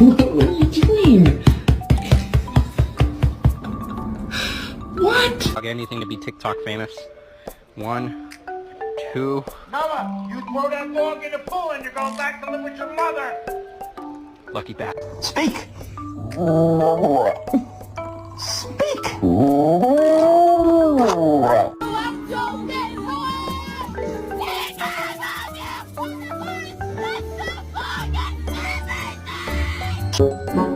What are you doing? What? I'll get anything to be TikTok famous. 1, 2. Noah, you throw that dog in the pool and you're going back to live with your mother. Lucky bat. Speak. Speak. Let's go get